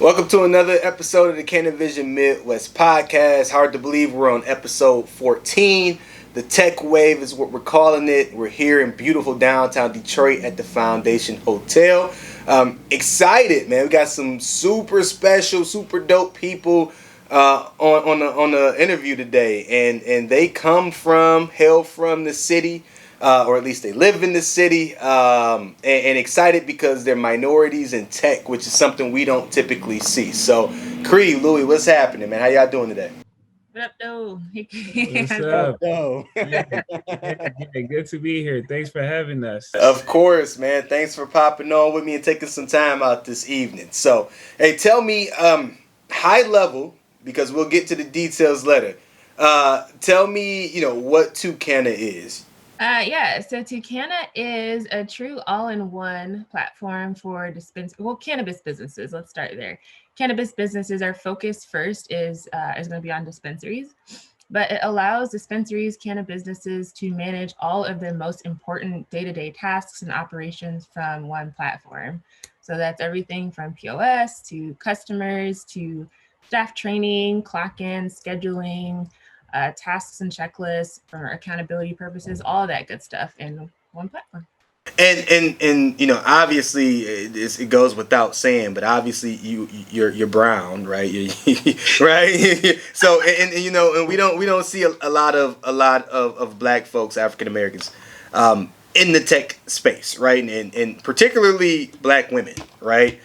Welcome to another episode of the CANiVISION Midwest podcast. Hard to believe we're on episode 14. The Tech Wave is what we're calling it. We're here in beautiful downtown Detroit at the Foundation Hotel. Excited, man. We got some super special, super dope people on the interview today, and they hail from the city. Or at least they live in the city, and excited because they're minorities in tech, which is something we don't typically see. So, Cree, Louis, what's happening, man? How y'all doing today? What up, though? What's up? Oh, Yeah, yeah, good to be here. Thanks for having us. of course, man. Thanks for popping on with me and taking some time out this evening. So, hey, tell me, high level, because we'll get to the details later. Tell me, what Tucana is. So Tucana is a true all-in-one platform for cannabis businesses. Let's start there. Cannabis businesses, our focus first is going to be on dispensaries, but it allows dispensaries, cannabis businesses to manage all of their most important day-to-day tasks and operations from one platform. So that's everything from POS to customers to staff training, clock-in, scheduling, tasks and checklists for accountability purposes, all that good stuff in one platform. And obviously it goes without saying, but obviously you're brown, right? Right. So and we don't see a lot of black folks, African Americans, in the tech space, right? And particularly black women, right?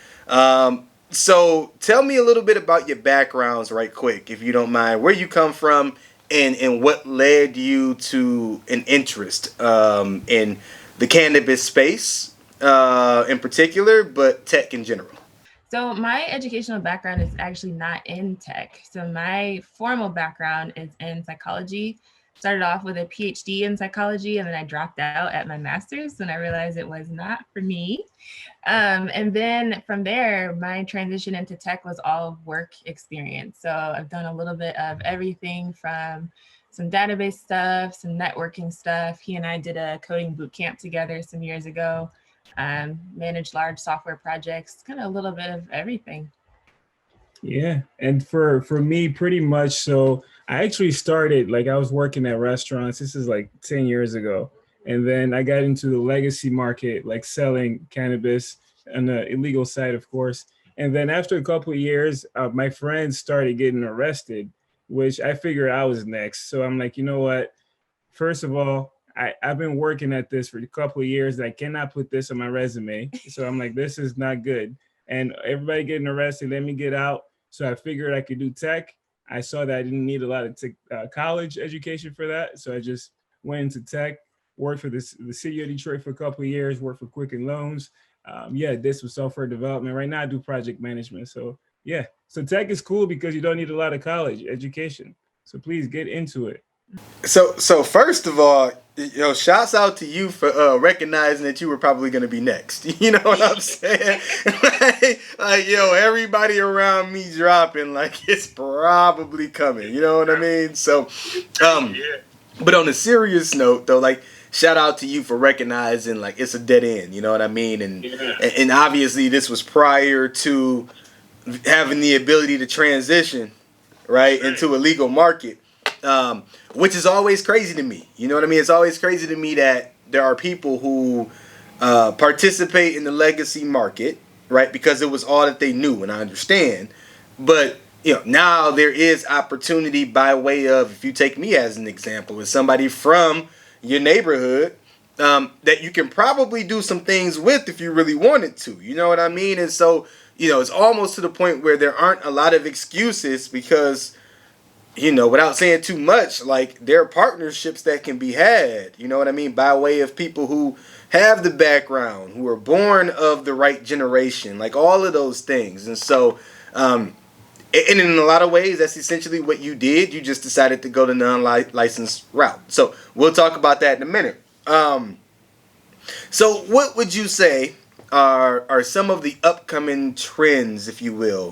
So tell me a little bit about your backgrounds, right quick, if you don't mind, where you come from, and what led you to an interest in the cannabis space in particular, but tech in general. So my educational background is actually not in tech. So my formal background is in psychology. Started off with a PhD in psychology, and then I dropped out at my master's when I realized it was not for me. And then from there, my transition into tech was all work experience. So I've done a little bit of everything from some database stuff, some networking stuff. He and I did a coding boot camp together some years ago, managed large software projects, kind of a little bit of everything. Yeah, and for me, pretty much. So I actually started I was working at restaurants. This is like 10 years ago, and then I got into the legacy market, like selling cannabis on the illegal side, of course. And then after a couple of years, my friends started getting arrested, which I figured I was next. So I'm like, you know what? First of all, I've been working at this for a couple of years. I cannot put this on my resume. So I'm like, this is not good. And everybody getting arrested, let me get out. So I figured I could do tech. I saw that I didn't need a lot of college education for that. So I just went into tech, worked for the city of Detroit for a couple of years, worked for Quicken Loans. Did some software development. Right now I do project management. So yeah, so tech is cool because you don't need a lot of college education. So please get into it. So first of all, shouts out to you for recognizing that you were probably going to be next. You know what I'm saying? Everybody around me dropping like it's probably coming. You know what I mean? So, but on a serious note, though, like shout out to you for recognizing like it's a dead end. You know what I mean? And obviously this was prior to having the ability to transition right into a legal market. Which is always crazy to me. You know what I mean? It's always crazy to me that there are people who participate in the legacy market, right? Because it was all that they knew, and I understand. But now there is opportunity by way of, if you take me as an example, as somebody from your neighborhood, that you can probably do some things with if you really wanted to. You know what I mean? And so, it's almost to the point where there aren't a lot of excuses because without saying too much, like there are partnerships that can be had, you know what I mean, by way of people who have the background, who are born of the right generation, like all of those things. And so, and in a lot of ways, that's essentially what you did. You just decided to go the non-licensed route. So we'll talk about that in a minute. So what would you say are some of the upcoming trends, if you will,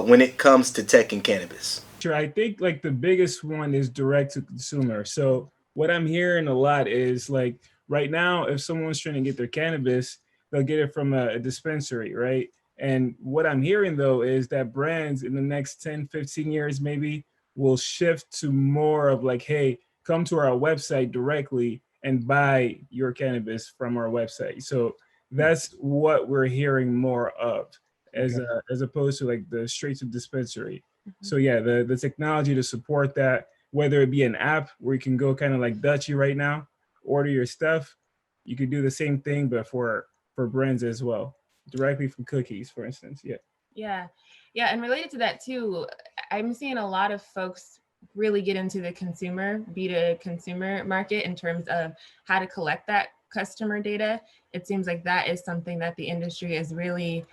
when it comes to tech and cannabis? Sure. I think like the biggest one is direct to consumer. So what I'm hearing a lot is like right now, if someone's trying to get their cannabis, they'll get it from a dispensary, right? And what I'm hearing though is that brands in the next 10, 15 years maybe will shift to more of like, hey, come to our website directly and buy your cannabis from our website. So that's what we're hearing more of, as opposed to like the straight to dispensary. So yeah, the technology to support that, whether it be an app where you can go kind of like Dutchy right now, order your stuff, you could do the same thing, but for brands as well, directly from cookies, for instance. Yeah. Yeah, and related to that too, I'm seeing a lot of folks really get into the consumer, B2 consumer market in terms of how to collect that customer data. It seems like that is something that the industry is really,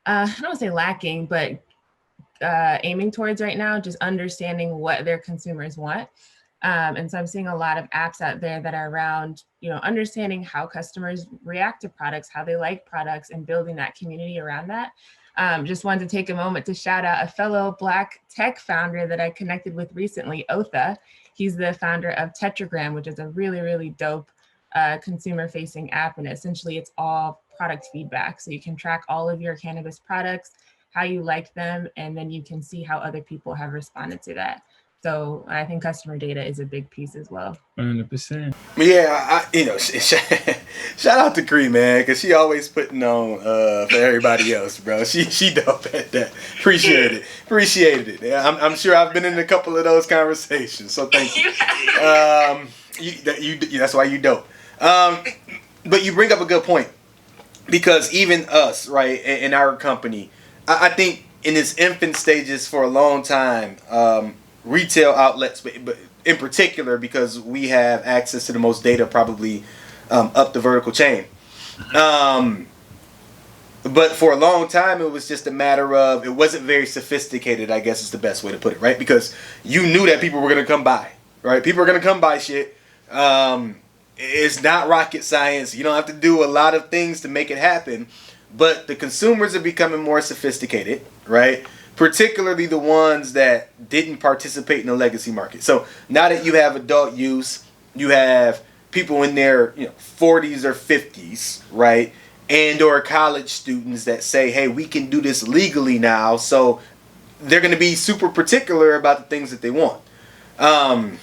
I don't want to say lacking, but aiming towards right now, just understanding what their consumers want. And so I'm seeing a lot of apps out there that are around, understanding how customers react to products, how they like products, and building that community around that. Just wanted to take a moment to shout out a fellow Black tech founder that I connected with recently, Otha. He's the founder of Tetragram, which is a really, really dope consumer-facing app. And essentially, it's all product feedback. So you can track all of your cannabis products, how you like them, and then you can see how other people have responded to that. So I think customer data is a big piece as well. 100%. Yeah, shout out to Cree, man, because she always putting on for everybody else, bro. She dope at that. Appreciated it. Yeah, I'm sure I've been in a couple of those conversations, so thank you. That's why you dope. But you bring up a good point, because even us, right, in our company, I think in its infant stages for a long time, retail outlets, but in particular because we have access to the most data probably up the vertical chain. But for a long time, it was just a matter of, it wasn't very sophisticated, I guess is the best way to put it, right? Because you knew that people were going to come by, right? People are going to come by shit. It's not rocket science. You don't have to do a lot of things to make it happen. But the consumers are becoming more sophisticated, right? Particularly the ones that didn't participate in the legacy market. So now that you have adult use, you have people in their 40s or 50s, right? And or college students that say, hey, we can do this legally now. So they're going to be super particular about the things that they want. And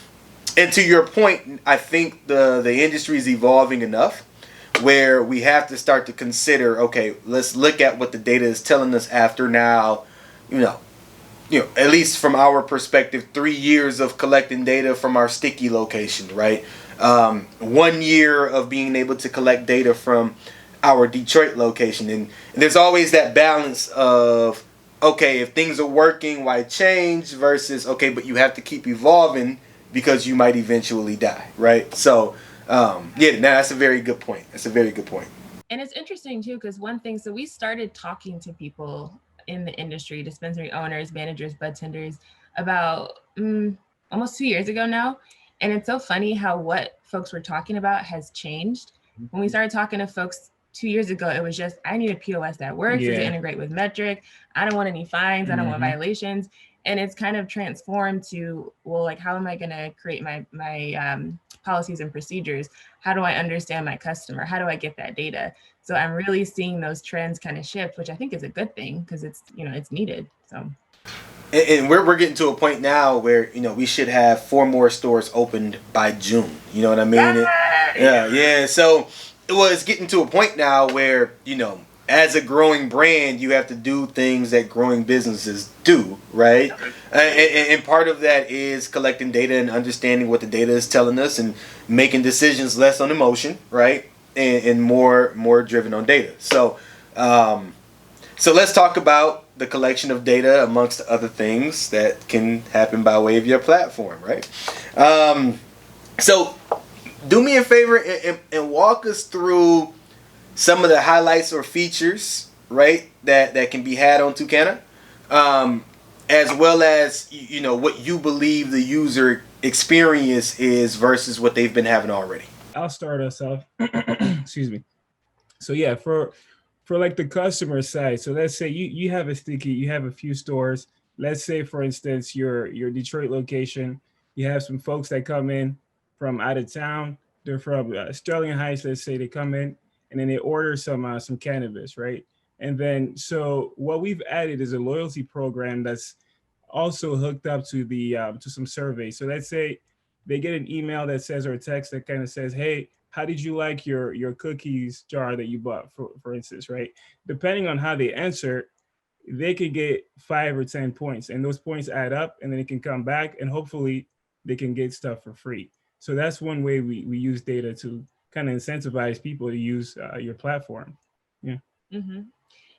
to your point, I think the industry is evolving enough where we have to start to consider, okay, let's look at what the data is telling us after now, at least from our perspective, 3 years of collecting data from our sticky location, right? 1 year of being able to collect data from our Detroit location. And there's always that balance of, okay, if things are working, why change, versus, okay, but you have to keep evolving because you might eventually die, right? So, that's a very good point. And it's interesting too, because one thing, so we started talking to people in the industry, dispensary owners, managers, bud tenders, about almost 2 years ago now. And it's so funny how what folks were talking about has changed. When we started talking to folks 2 years ago, it was just, I need a POS that works, to integrate with Metric. I don't want any fines. I don't want violations. And it's kind of transformed to, well, like, how am I going to create my policies and procedures? How do I understand my customer? How do I get that data? So I'm really seeing those trends kind of shift, which I think is a good thing because it's, it's needed. So. And we're getting to a point now where, we should have 4 more stores opened by June. You know what I mean? Yeah. So it's getting to a point now where, as a growing brand, you have to do things that growing businesses do, right? And part of that is collecting data and understanding what the data is telling us and making decisions less on emotion, right? And more driven on data. So let's talk about the collection of data amongst other things that can happen by way of your platform, right? So do me a favor and walk us through some of the highlights or features, right, that can be had on Toucana, as well as what you believe the user experience is versus what they've been having already. I'll start us off. Excuse me. So yeah, for like the customer side, so let's say you have a sticky, you have a few stores. Let's say, for instance, your Detroit location, you have some folks that come in from out of town. They're from Sterling Heights, let's say. They come in and then they order some cannabis, right? And then, so what we've added is a loyalty program that's also hooked up to the to some surveys. So let's say they get an email that says, or a text that kind of says, "Hey, how did you like your cookies jar that you bought?" For instance, right? Depending on how they answer, they could get 5 or 10 points, and those points add up, and then it can come back, and hopefully they can get stuff for free. So that's one way we use data to kind of incentivize people to use your platform. Yeah. Mm-hmm.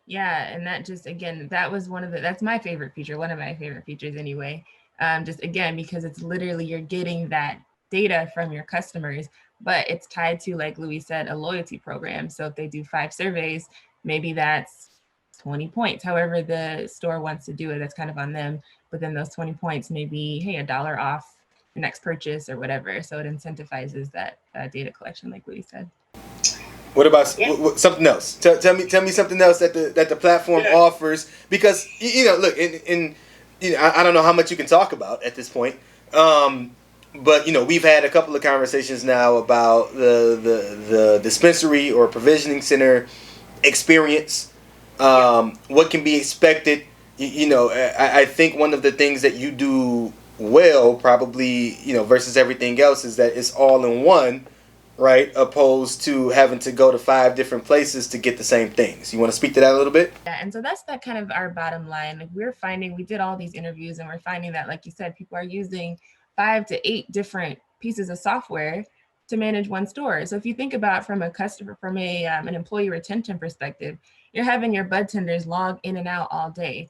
Yeah, and that just, again, that was that's my favorite feature, one of my favorite features anyway. Just again, because it's literally, you're getting that data from your customers, but it's tied to, like Louis said, a loyalty program. So if they do 5 surveys, maybe that's 20 points. However the store wants to do it, that's kind of on them. But then those 20 points may be, hey, $1 off your next purchase or whatever. So it incentivizes that data collection, like Louis said. What about something else? Tell me something else that the platform offers, because look, in I don't know how much you can talk about at this point, but we've had a couple of conversations now about the dispensary or provisioning center experience, what can be expected. I think one of the things that you do well, probably versus everything else, is that it's all in one. Right, opposed to having to go to 5 different places to get the same things. You want to speak to that a little bit? Yeah, and so that's that kind of our bottom line. Like, we're finding, we did all these interviews, and we're finding that, like you said, people are using 5 to 8 different pieces of software to manage one store. So if you think about from a customer, from an employee retention perspective, you're having your bud tenders log in and out all day.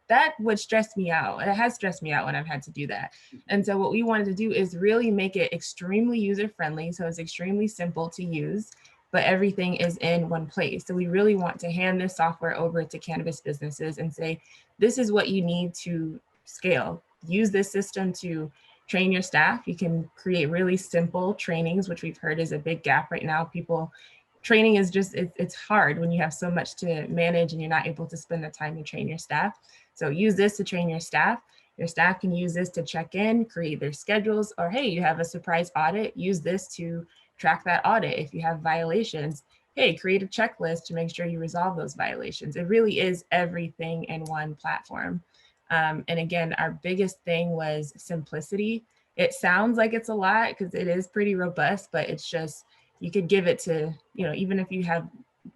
That would stress me out. It has stressed me out when I've had to do that. And so what we wanted to do is really make it extremely user-friendly. So it's extremely simple to use, but everything is in one place. So we really want to hand this software over to cannabis businesses and say, this is what you need to scale. Use this system to train your staff. You can create really simple trainings, which we've heard is a big gap right now. Training is just, it's hard when you have so much to manage and you're not able to spend the time to train your staff. So use this to train your staff. Your staff can use this to check in, create their schedules, or hey, you have a surprise audit, use this to track that audit. If you have violations, hey, create a checklist to make sure you resolve those violations. It really is everything in one platform. And again, our biggest thing was simplicity. It sounds like it's a lot because it is pretty robust, but it's just, you could give it to, even if you have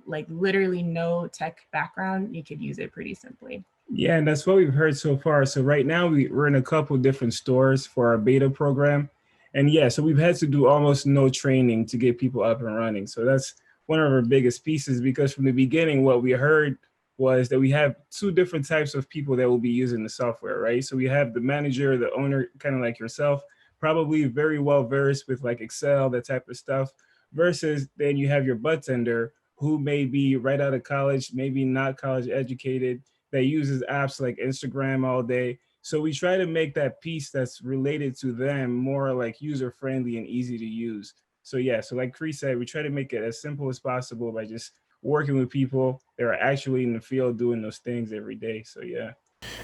like literally no tech background, you could use it pretty simply. Yeah, and that's what we've heard so far. So right now we're in a couple different stores for our beta program. And yeah, so we've had to do almost no training to get people up and running. So that's one of our biggest pieces, because from the beginning, what we heard was that we have 2 different types of people that will be using the software, right? So we have the manager, the owner, kind of like yourself, probably very well versed with like Excel, that type of stuff, versus then you have your bud tender who may be right out of college, maybe not college educated, that uses apps like Instagram all day. So we try to make that piece that's related to them more like user friendly and easy to use. So yeah, so like Cree said, we try to make it as simple as possible by just working with people that are actually in the field doing those things every day. So yeah.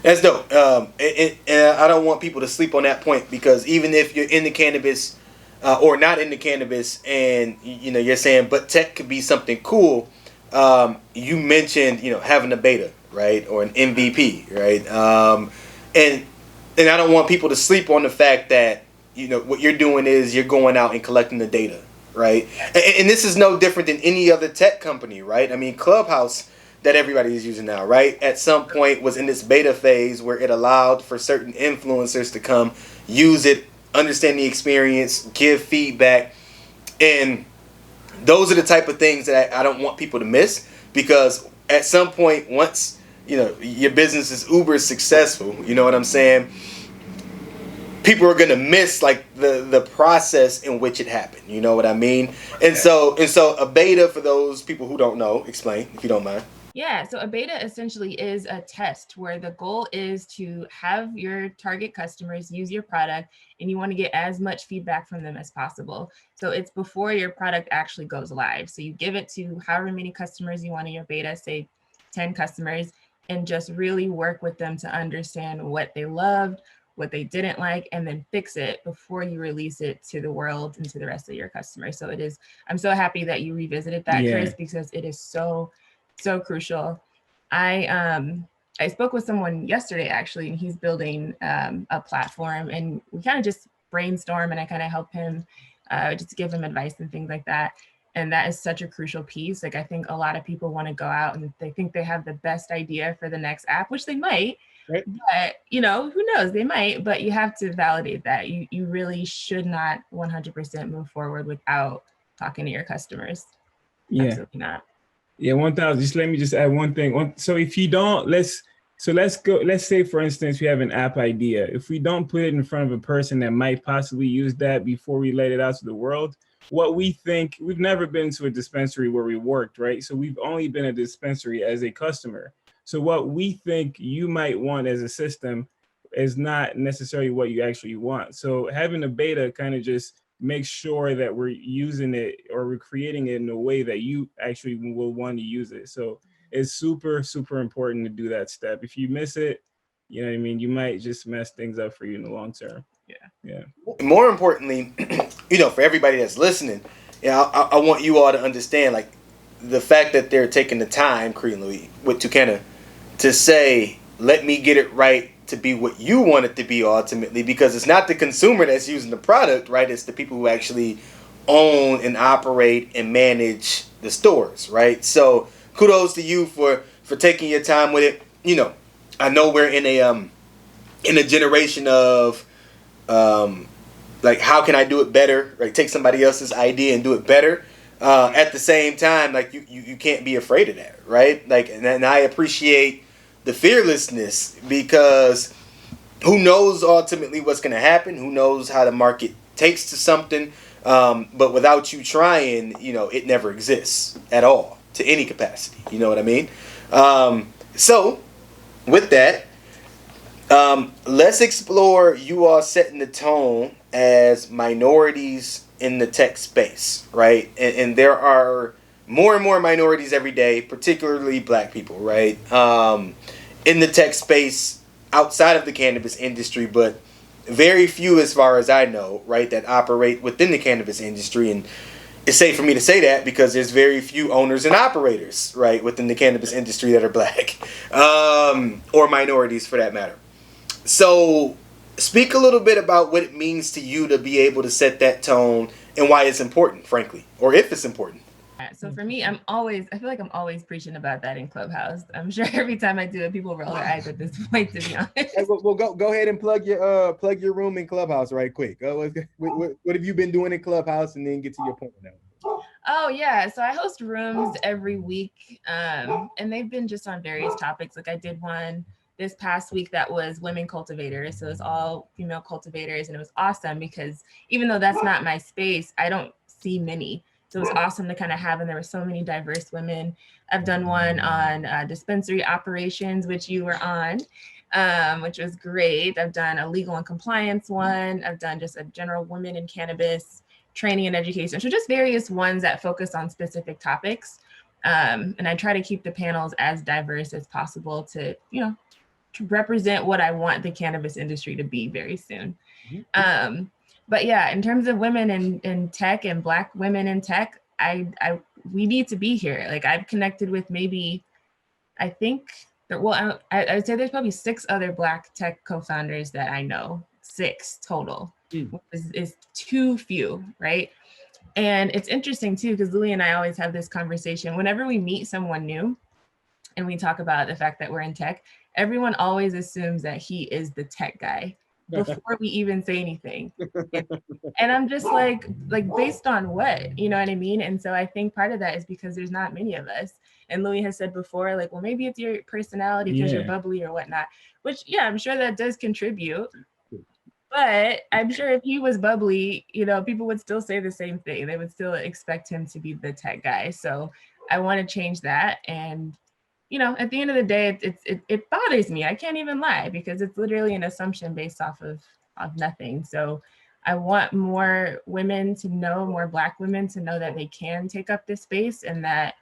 That's dope. And I don't want people to sleep on that point, because even if you're in the cannabis or not in the cannabis, and you're saying, but tech could be something cool. You mentioned having a beta, right, or an MVP, right, and I don't want people to sleep on the fact that what you're doing is you're going out and collecting the data, right, and this is no different than any other tech company, right? I mean, Clubhouse, that everybody is using now, right, at some point was in this beta phase where it allowed for certain influencers to come use it, understand the experience, give feedback, and those are the type of things that I don't want people to miss, because at some point, once your business is uber successful, you know what I'm saying, people are gonna miss like the process in which it happened. You know what I mean? And so a beta, for those people who don't know, explain if you don't mind. Yeah, so a beta essentially is a test where the goal is to have your target customers use your product, and you want to get as much feedback from them as possible. So it's before your product actually goes live. So you give it to however many customers you want in your beta, say 10 customers, and just really work with them to understand what they loved, what they didn't like, and then fix it before you release it to the world and to the rest of your customers. So I'm so happy that you revisited that, Chris, because it is so so crucial. I spoke with someone yesterday actually, and he's building a platform, and we kind of just brainstorm, and I kind of help him just give him advice and things like that. And that is such a crucial piece. Like, I think a lot of people want to go out and they think they have the best idea for the next app, which they might, right? But who knows, they might, but you have to validate that. You really should not 100% move forward without talking to your customers. Yeah. Absolutely not. Yeah, 1,000. Just let me just add one thing. So if you don't, let's say, for instance, we have an app idea. If we don't put it in front of a person that might possibly use that before we let it out to the world, what we think, we've never been to a dispensary where we worked, right? So we've only been a dispensary as a customer. So what we think you might want as a system is not necessarily what you actually want. So having a beta kind of just makes sure that we're using it or we're creating it in a way that you actually will want to use it. So it's super, super important to do that step. If you miss it, you know what I mean, you might just mess things up for you in the long term. Yeah. More importantly, for everybody that's listening, I want you all to understand, like, the fact that they're taking the time, Cree and Louis, with Tukena, to say, let me get it right to be what you want it to be ultimately, because it's not the consumer that's using the product, right? It's the people who actually own and operate and manage the stores, right? So kudos to you for taking your time with it. I know we're in a generation of like, how can I do it better? Right? Take somebody else's idea and do it better. At the same time, like, you can't be afraid of that, right? Like, and I appreciate the fearlessness, because who knows ultimately what's going to happen? Who knows how the market takes to something? But without you trying, it never exists at all to any capacity. You know what I mean? So with that, let's explore you all setting the tone as minorities in the tech space, right? And there are more and more minorities every day, particularly Black people, right? In the tech space outside of the cannabis industry, but very few, as far as I know, right, that operate within the cannabis industry. And it's safe for me to say that because there's very few owners and operators, right, within the cannabis industry that are Black, or minorities for that matter. So speak a little bit about what it means to you to be able to set that tone and why it's important, frankly, or if it's important. So for me, I feel like I'm always preaching about that in Clubhouse. I'm sure every time I do it, people roll their eyes at this point, to be honest. Hey, well, go ahead and plug your room in Clubhouse right quick. What have you been doing in Clubhouse, and then get to your point now. Oh yeah, so I host rooms every week, and they've been just on various topics. Like, I did one this past week that was women cultivators, so it's all female cultivators, and it was awesome because even though that's not my space, I don't see many. So it was awesome to kind of have, and there were so many diverse women. I've done one on dispensary operations, which you were on, which was great. I've done a legal and compliance one. I've done just a general women in cannabis training and education. So just various ones that focus on specific topics. And I try to keep the panels as diverse as possible to represent what I want the cannabis industry to be very soon. But yeah, in terms of women in tech and Black women in tech, we need to be here. Like, I've connected with maybe, I would say there's probably 6 other Black tech co-founders that I know, 6 total, is too few, right? And it's interesting too, because Louis and I always have this conversation. Whenever we meet someone new and we talk about the fact that we're in tech, everyone always assumes that he is the tech guy before we even say anything. And I'm just like based on what, you know what I mean? And so I think part of that is because there's not many of us. And Louis has said before, like, well, maybe it's your personality because you're bubbly or whatnot, which, yeah, I'm sure that does contribute. But I'm sure if he was bubbly, people would still say the same thing. They would still expect him to be the tech guy. So I want to change that. And at the end of the day, it bothers me. I can't even lie, because it's literally an assumption based off of nothing. So I want more women to know, more Black women to know that they can take up this space, and that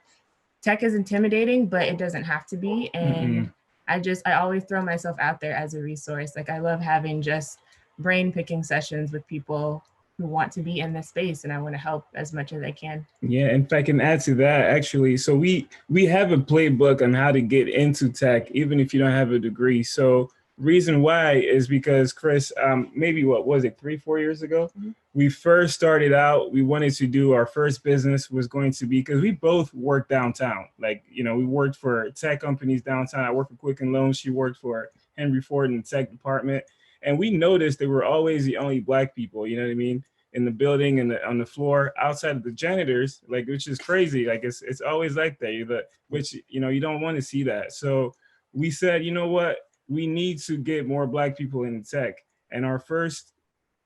tech is intimidating, but it doesn't have to be. And I always throw myself out there as a resource. Like, I love having just brain picking sessions with people want to be in this space, and I want to help as much as I can. Yeah, and if I can add to that, actually, so we have a playbook on how to get into tech, even if you don't have a degree. So reason why is because Chris, maybe what was it, 3-4 years ago, we first started out. We wanted to do our first business was going to be because we both worked downtown. Like we worked for tech companies downtown. I worked for Quicken Loans. She worked for Henry Ford in the tech department, and we noticed they were always the only Black people. You know what I mean? In the building and on the floor outside of the janitors, like, which is crazy. Like it's always like that, which, you don't want to see that. So we said, you know what, we need to get more Black people in tech. And our first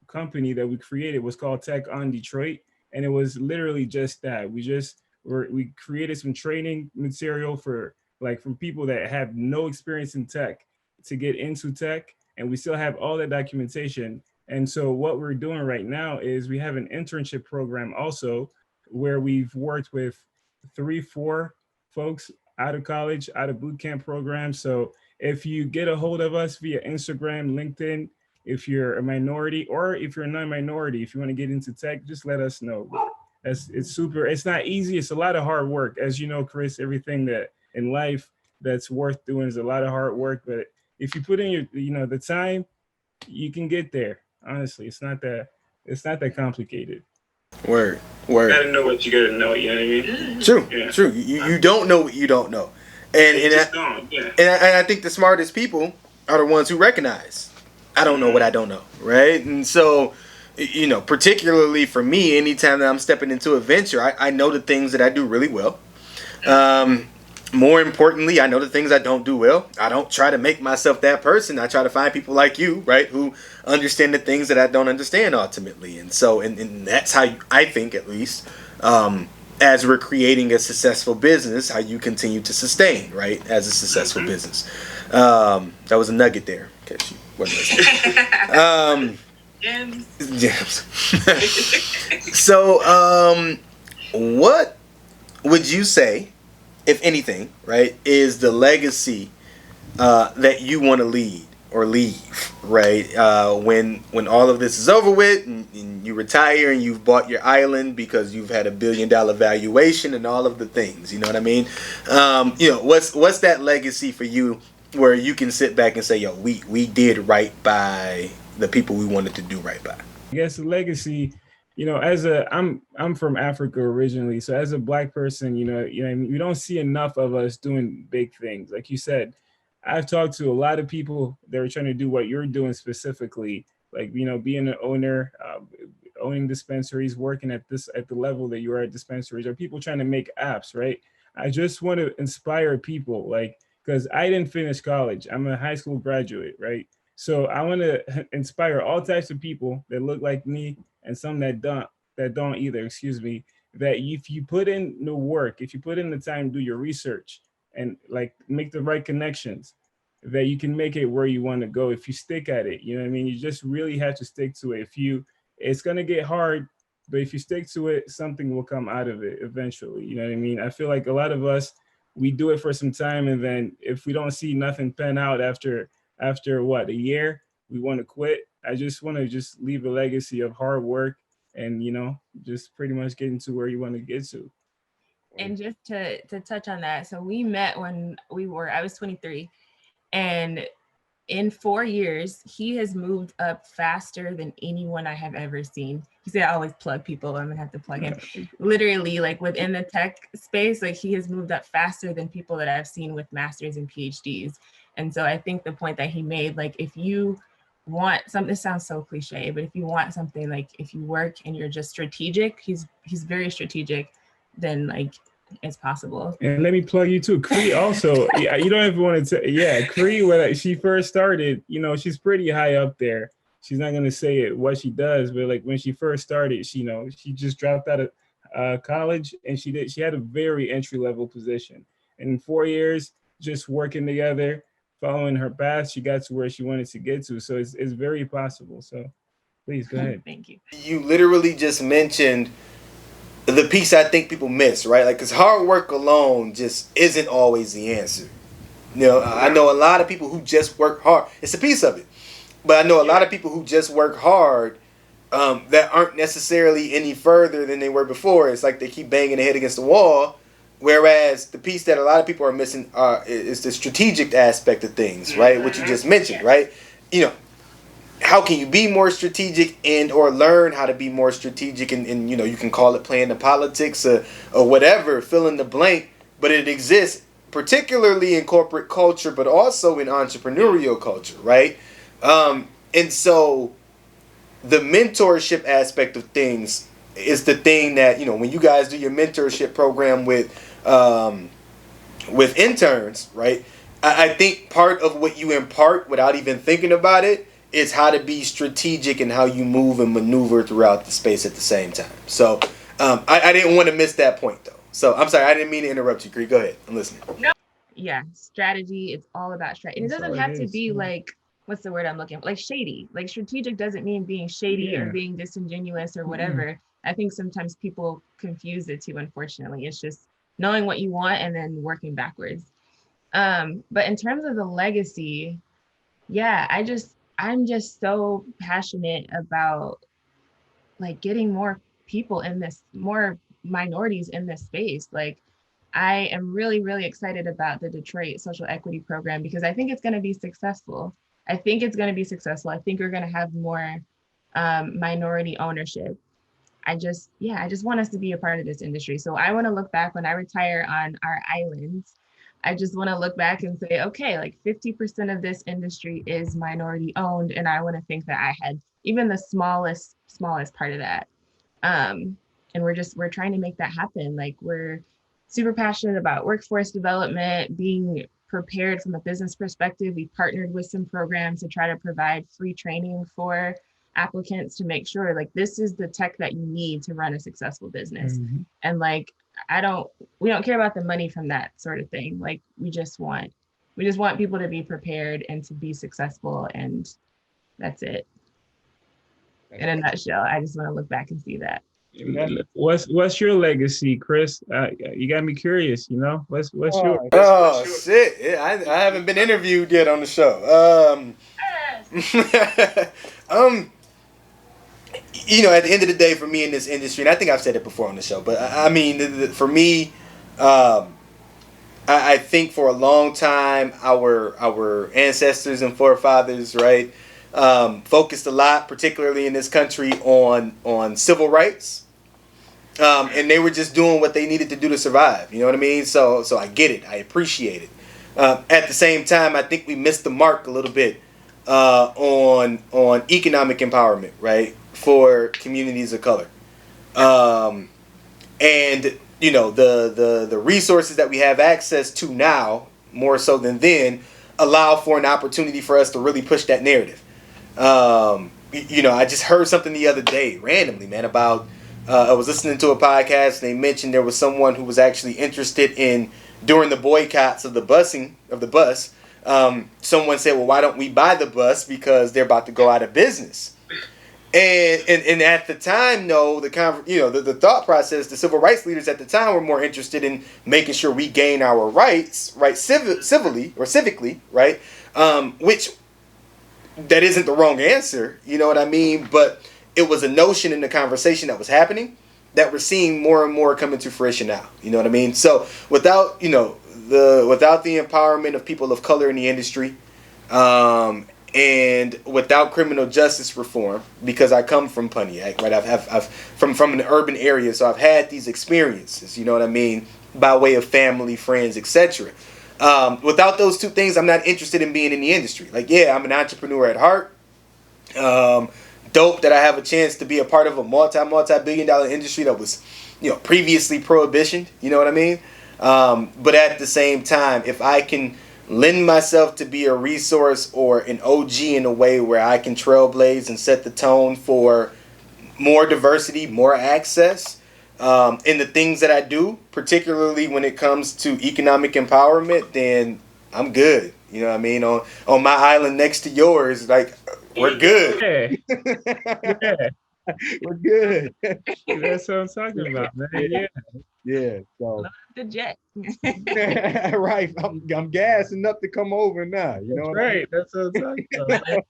company that we created was called Tech on Detroit. And it was literally just that. We created some training material from people that have no experience in tech to get into tech. And we still have all that documentation. And so what we're doing right now is we have an internship program also where we've worked with 3-4 folks out of college, out of boot camp programs. So if you get a hold of us via Instagram, LinkedIn, if you're a minority or if you're a non-minority, if you want to get into tech, just let us know. It's not easy. It's a lot of hard work. As you know, Chris, everything that in life that's worth doing is a lot of hard work. But if you put in the time, you can get there. Honestly, it's not that complicated. Word. You gotta know what you gotta know. You know what I mean? True. Yeah. True. You don't know what you don't know, and I think the smartest people are the ones who recognize I don't know what I don't know, right? And so, particularly for me, anytime that I'm stepping into a venture, I know the things that I do really well. More importantly, I know the things I don't do well. I don't try to make myself that person. I try to find people like you, right, who understand the things that I don't understand ultimately. And so, and that's how I think, at least, as we're creating a successful business, how you continue to sustain, right, as a successful business. That was a nugget there, in case you wasn't listening. So, what would you say, if anything, right, is the legacy that you want to lead or leave, right? When all of this is over with and you retire and you've bought your island because you've had $1 billion valuation and all of the things, you know what I mean? What's that legacy for you where you can sit back and say, yo, we did right by the people we wanted to do right by? I guess the legacy, I'm from Africa originally. So as a Black person, we don't see enough of us doing big things. Like you said, I've talked to a lot of people that are trying to do what you're doing specifically, like, being an owner, owning dispensaries, working at the level that you are at dispensaries, or people trying to make apps, right? I just want to inspire people, because I didn't finish college. I'm a high school graduate, right? So I want to inspire all types of people that look like me and some that don't either, that if you put in the work, if you put in the time, do your research and make the right connections, that you can make it where you want to go if you stick at it. You know what I mean? You just really have to stick to it. It's going to get hard, but if you stick to it, something will come out of it eventually. You know what I mean? I feel like a lot of us, we do it for some time, and then if we don't see nothing pan out after a year, we want to quit. I just want to leave a legacy of hard work and, just pretty much getting to where you want to get to. And just to touch on that, so we met when I was 23, and in 4 years, he has moved up faster than anyone I have ever seen. He said, I always plug people. I'm gonna have to plug him. Literally, within the tech space, he has moved up faster than people that I've seen with masters and PhDs. And so I think the point that he made, if you want something, this sounds so cliche, but if you want something, if you work and you're just strategic, he's very strategic, then it's possible. And let me plug you too. Cree also, yeah, you don't even want to Cree, when she first started, she's pretty high up there. She's not going to say it, what she does, but when she first started, she just dropped out of college, and she had a very entry-level position. And in 4 years, just working together, following her path, she got to where she wanted to get to. So it's very possible. So please go ahead. Thank you. You literally just mentioned the piece I think people miss, right? Because hard work alone just isn't always the answer. I know a lot of people who just work hard. It's a piece of it. But I know a lot of people who just work hard that aren't necessarily any further than they were before. It's like they keep banging their head against the wall. Whereas the piece that a lot of people are missing is the strategic aspect of things, right? What you just mentioned, right? You know, how can you be more strategic and or learn how to be more strategic, and you know, you can call it playing the politics or whatever, fill in the blank, but it exists particularly in corporate culture, but also in entrepreneurial culture, right? And so the mentorship aspect of things is the thing that, you know, when you guys do your mentorship program with interns, right? I think part of what you impart without even thinking about it is how to be strategic and how you move and maneuver throughout the space at the same time. So I didn't want to miss that point though. So I'm sorry, I didn't mean to interrupt you, Cree. Go ahead, I'm listening. No. Yeah, strategy. It's all about strategy. And it doesn't have to be like, what's the word I'm looking for? Like shady. Like strategic doesn't mean being shady or being disingenuous or whatever. I think sometimes people confuse the two, unfortunately. It's just knowing what you want and then working backwards. But in terms of the legacy, yeah, I'm just so passionate about like getting more people in this, more minorities in this space. Like I am really, really excited about the Detroit Social Equity Program because I think it's going to be successful. I think it's going to be successful. I think we're going to have more minority ownership. I just want us to be a part of this industry. So I want to look back when I retire on our islands. I just want to look back and say, okay, like 50% of this industry is minority owned. And I want to think that I had even the smallest part of that. And we're trying to make that happen. Like we're super passionate about workforce development, being prepared from a business perspective. We partnered with some programs to try to provide free training for applicants to make sure like this is the tech that you need to run a successful business. And like we don't care about the money from that sort of thing. Like we just want people to be prepared and to be successful, and that's it. In a nutshell, I just want to look back and see that. What's your legacy, Chris? You got me curious. You know, what's your? Oh shit! Yeah, I haven't been interviewed yet on the show. You know, at the end of the day, for me in this industry, and I think I've said it before on the show, but I mean, for me, I think for a long time, our ancestors and forefathers, right, focused a lot, particularly in this country, on civil rights, and they were just doing what they needed to do to survive. You know what I mean? So I get it. I appreciate it. At the same time, I think we missed the mark a little bit on economic empowerment, right, for communities of color, and you know the resources that we have access to now more so than then allow for an opportunity for us to really push that narrative. You know, I just heard something the other day randomly, man, about I was listening to a podcast and they mentioned there was someone who was actually interested in, during the boycotts of the bus, someone said, well, why don't we buy the bus because they're about to go out of business. And at the time, no, the thought process, the civil rights leaders at the time were more interested in making sure we gain our rights, right, civilly or civically, right, which that isn't the wrong answer, you know what I mean? But it was a notion in the conversation that was happening that we're seeing more and more come into fruition now, you know what I mean? So without the empowerment of people of color in the industry, and without criminal justice reform, because I come from Pontiac, right? I've from an urban area, so I've had these experiences, you know what I mean, by way of family, friends, etc. Without those two things, I'm not interested in being in the industry. Like, yeah, I'm an entrepreneur at heart. Dope that I have a chance to be a part of a multi-billion-dollar industry that was, you know, previously prohibitioned. You know what I mean? But at the same time, if I can lend myself to be a resource or an OG in a way where I can trailblaze and set the tone for more diversity, more access in the things that I do, particularly when it comes to economic empowerment, then I'm good. You know what I mean? On my island next to yours, like, we're good. Yeah. We're good. That's what I'm talking about, man. Yeah. Yeah. Yeah. So Love the jet. right. I'm gassing up to come over now. You know That's what I mean? right. That's what I'm talking about.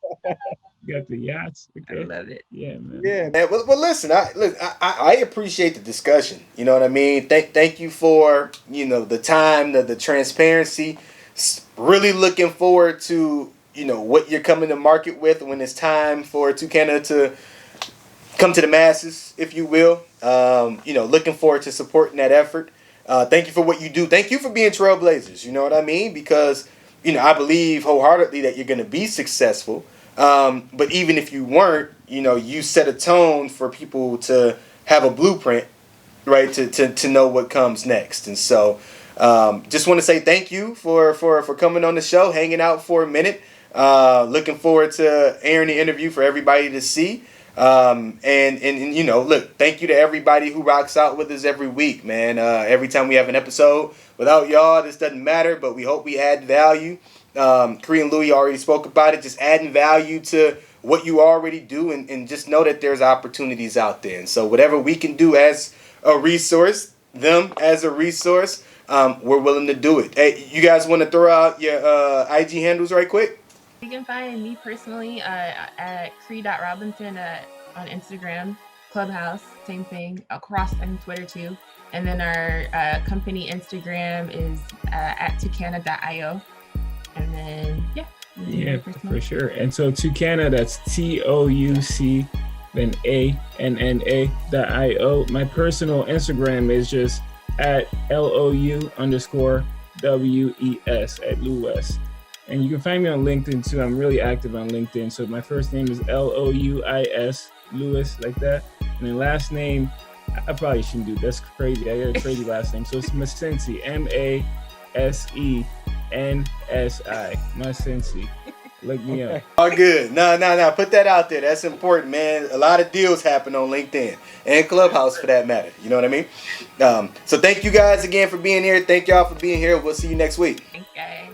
You got the yachts. I Okay. love it. Yeah, man. Yeah. Man, well, listen, I appreciate the discussion. You know what I mean? Thank you for, the time, the transparency. Really looking forward to, what you're coming to market with when it's time for Tucana to come to the masses, if you will. Looking forward to supporting that effort. Thank you for what you do. Thank you for being trailblazers. You know what I mean? Because, I believe wholeheartedly that you're going to be successful. But even if you weren't, you set a tone for people to have a blueprint, right, to know what comes next. And so just want to say thank you for coming on the show, hanging out for a minute. Looking forward to airing the interview for everybody to see. And look, thank you to everybody who rocks out with us every week, man. Every time we have an episode, without y'all, this doesn't matter, but we hope we add value. Cree and Louie already spoke about it, just adding value to what you already do, and just know that there's opportunities out there. And so whatever we can do as a resource, them as a resource, we're willing to do it. Hey, you guys want to throw out your IG handles right quick? You can find me personally at Cree.Robinson on Instagram, Clubhouse, same thing, across and Twitter too. And then our company Instagram is at Tucana.io. And then, Yeah, for sure. And so Tucana, that's TOUC, then ANNA.io. My personal Instagram is just at LOU_WES at Louis. And you can find me on LinkedIn too. I'm really active on LinkedIn. So my first name is LOUIS, Louis, like that. And then last name, I probably shouldn't do. That's crazy. I got a crazy last name. So it's Masensi, MASENSI, Masensi. Look me up. Oh, good. No. Put that out there. That's important, man. A lot of deals happen on LinkedIn and Clubhouse for that matter. You know what I mean? So thank you guys again for being here. Thank y'all for being here. We'll see you next week. Thanks, guys.